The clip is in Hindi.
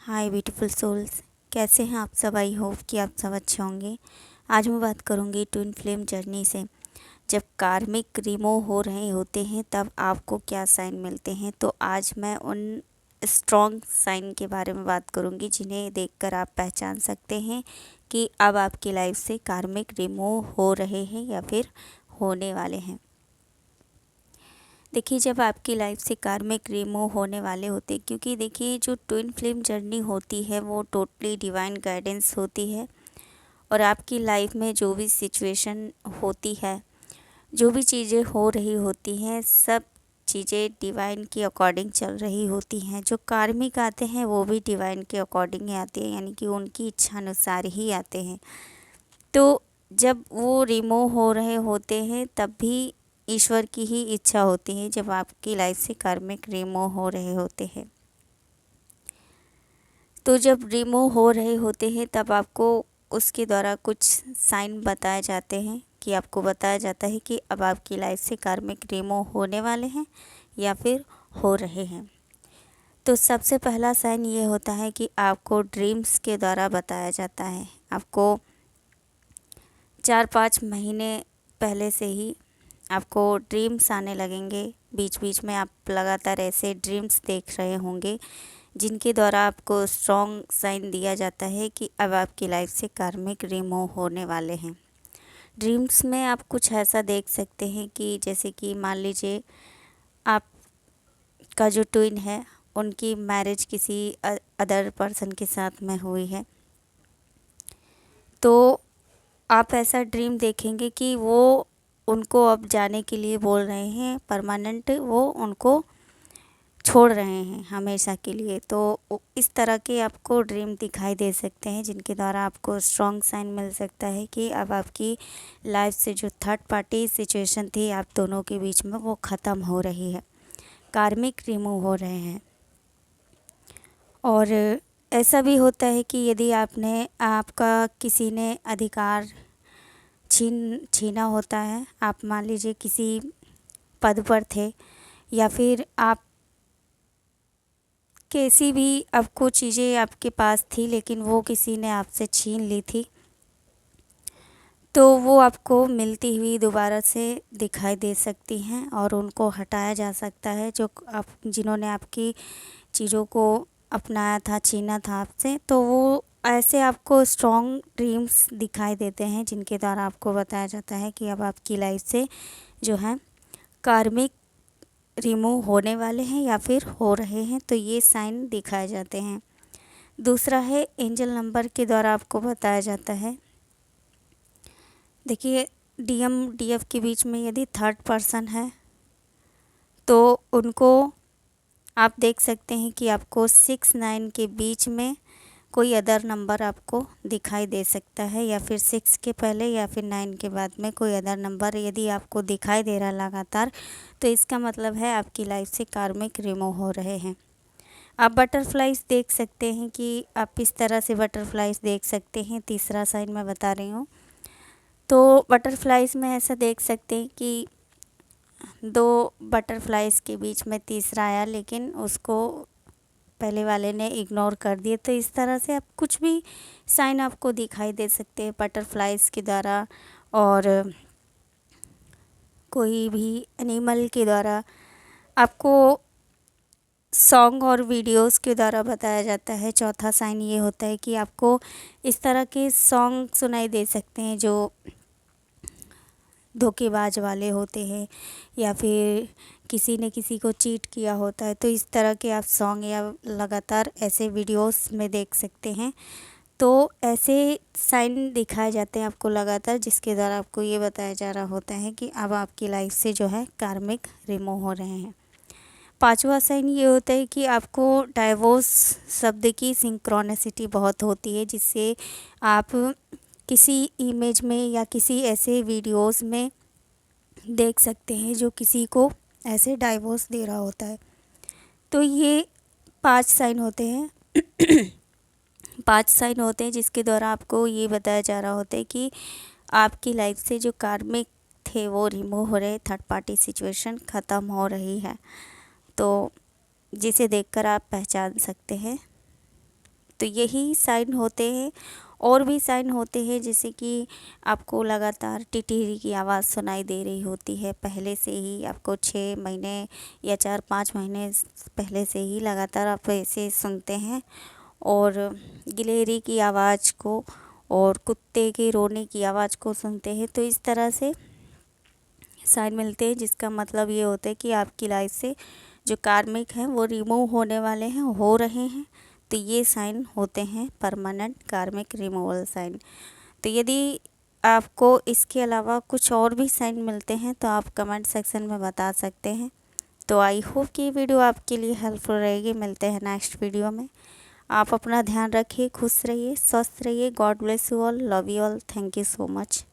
हाय ब्यूटीफुल सोल्स, कैसे हैं आप सब। आई होप कि आप सब अच्छे होंगे। आज मैं बात करूंगी ट्विन फ्लेम जर्नी से। जब कार्मिक रिमूव हो रहे होते हैं तब आपको क्या साइन मिलते हैं। तो आज मैं उन स्ट्रॉन्ग साइन के बारे में बात करूंगी जिन्हें देखकर आप पहचान सकते हैं कि अब आपकी लाइफ से कार्मिक रिमूव हो रहे हैं या फिर होने वाले हैं। देखिए, जब आपकी लाइफ से कार्मिक रिमूव होने वाले होते, क्योंकि देखिए जो ट्विन फ्लेम जर्नी होती है वो टोटली डिवाइन गाइडेंस होती है। और आपकी लाइफ में जो भी सिचुएशन होती है, जो भी चीज़ें हो रही होती हैं, सब चीज़ें डिवाइन के अकॉर्डिंग चल रही होती हैं। जो कार्मिक आते हैं वो भी डिवाइन के अकॉर्डिंग ही आते हैं, यानी कि उनकी इच्छा अनुसार ही आते हैं। तो जब वो रिमूव हो रहे होते हैं तब भी ईश्वर की ही इच्छा होती है। जब आपकी लाइफ से कार्मिक रिमूव हो रहे होते हैं, तो जब रिमूव हो रहे होते हैं तब आपको उसके द्वारा कुछ साइन बताए जाते हैं कि आपको बताया जाता है कि अब आपकी लाइफ से कार्मिक रिमूव होने वाले हैं या फिर हो रहे हैं। तो सबसे पहला साइन ये होता है कि आपको ड्रीम्स के द्वारा बताया जाता है। आपको 4-5 महीने पहले से ही आपको ड्रीम्स आने लगेंगे। बीच बीच में आप लगातार ऐसे ड्रीम्स देख रहे होंगे जिनके द्वारा आपको स्ट्रॉन्ग साइन दिया जाता है कि अब आपकी लाइफ से कार्मिक रिमूव होने वाले हैं। ड्रीम्स में आप कुछ ऐसा देख सकते हैं कि जैसे कि मान लीजिए आपका जो ट्विन है उनकी मैरिज किसी अदर पर्सन के साथ में हुई है, तो आप ऐसा ड्रीम देखेंगे कि वो उनको अब जाने के लिए बोल रहे हैं, परमानेंट वो उनको छोड़ रहे हैं हमेशा के लिए। तो इस तरह के आपको ड्रीम दिखाई दे सकते हैं जिनके द्वारा आपको स्ट्रॉन्ग साइन मिल सकता है कि अब आपकी लाइफ से जो थर्ड पार्टी सिचुएशन थी आप दोनों के बीच में वो ख़त्म हो रही है, कार्मिक रिमूव हो रहे हैं। और ऐसा भी होता है कि यदि आपका किसी ने अधिकार छीना होता है, आप मान लीजिए किसी पद पर थे या फिर आप कैसी भी आपको चीज़ें आपके पास थी लेकिन वो किसी ने आपसे छीन ली थी, तो वो आपको मिलती हुई दोबारा से दिखाई दे सकती हैं और उनको हटाया जा सकता है। जो आप जिन्होंने आपकी चीज़ों को अपनाया था, छीना था आपसे, तो वो ऐसे आपको स्ट्रॉन्ग ड्रीम्स दिखाई देते हैं जिनके द्वारा आपको बताया जाता है कि अब आपकी लाइफ से जो है कार्मिक रिमूव होने वाले हैं या फिर हो रहे हैं। तो ये साइन दिखाए जाते हैं। दूसरा है एंजल नंबर के द्वारा आपको बताया जाता है। देखिए, डीएम डीएफ के बीच में यदि थर्ड पर्सन है तो उनको आप देख सकते हैं कि आपको 6-9 के बीच में कोई अदर नंबर आपको दिखाई दे सकता है, या फिर 6 के पहले या फिर 9 के बाद में कोई अदर नंबर यदि आपको दिखाई दे रहा लगातार, तो इसका मतलब है आपकी लाइफ से कार्मिक रिमूव हो रहे हैं। आप बटरफ्लाइज देख सकते हैं कि आप इस तरह से बटरफ्लाइज देख सकते हैं। तीसरा साइन मैं बता रही हूँ। तो बटरफ्लाइज में ऐसा देख सकते हैं कि 2 बटरफ्लाइज के बीच में तीसरा आया लेकिन उसको पहले वाले ने इग्नोर कर दिए। तो इस तरह से आप कुछ भी साइन आपको दिखाई दे सकते हैं बटरफ्लाइज के द्वारा, और कोई भी एनिमल के द्वारा आपको सॉन्ग और वीडियोस के द्वारा बताया जाता है। चौथा साइन ये होता है कि आपको इस तरह के सॉन्ग सुनाई दे सकते हैं जो धोखेबाज वाले होते हैं या फिर किसी ने किसी को चीट किया होता है। तो इस तरह के आप सॉन्ग या लगातार ऐसे वीडियोस में देख सकते हैं। तो ऐसे साइन दिखाए जाते हैं आपको लगातार, जिसके द्वारा आपको ये बताया जा रहा होता है कि अब आपकी लाइफ से जो है कार्मिक रिमूव हो रहे हैं। पांचवा साइन ये होता है कि आपको डाइवोर्स शब्द की सिंक्रोनिसिटी बहुत होती है, जिससे आप किसी इमेज में या किसी ऐसे वीडियोस में देख सकते हैं जो किसी को ऐसे डाइवोर्स दे रहा होता है। तो ये 5 साइन होते हैं 5 साइन होते हैं जिसके द्वारा आपको ये बताया जा रहा होता है कि आपकी लाइफ से जो कार्मिक थे वो रिमूव हो रहे, थर्ड पार्टी सिचुएशन ख़त्म हो रही है। तो जिसे देखकर आप पहचान सकते हैं। तो यही साइन होते हैं। और भी साइन होते हैं, जैसे कि आपको लगातार टिटहरी की आवाज़ सुनाई दे रही होती है, पहले से ही आपको 6 महीने या 4-5 महीने पहले से ही लगातार आप ऐसे सुनते हैं, और गिलहरी की आवाज़ को और कुत्ते के रोने की आवाज़ को सुनते हैं, तो इस तरह से साइन मिलते हैं, जिसका मतलब ये होता है कि आपकी लाइफ से जो कार्मिक हैं वो रिमूव होने वाले हैं, हो रहे हैं। तो ये साइन होते हैं परमानेंट कार्मिक रिमूवल साइन। तो यदि आपको इसके अलावा कुछ और भी साइन मिलते हैं तो आप कमेंट सेक्शन में बता सकते हैं। तो आई होप कि ये वीडियो आपके लिए हेल्पफुल रहेगी। मिलते हैं नेक्स्ट वीडियो में। आप अपना ध्यान रखिए, खुश रहिए, स्वस्थ रहिए। God bless you all, love you all, thank you so much.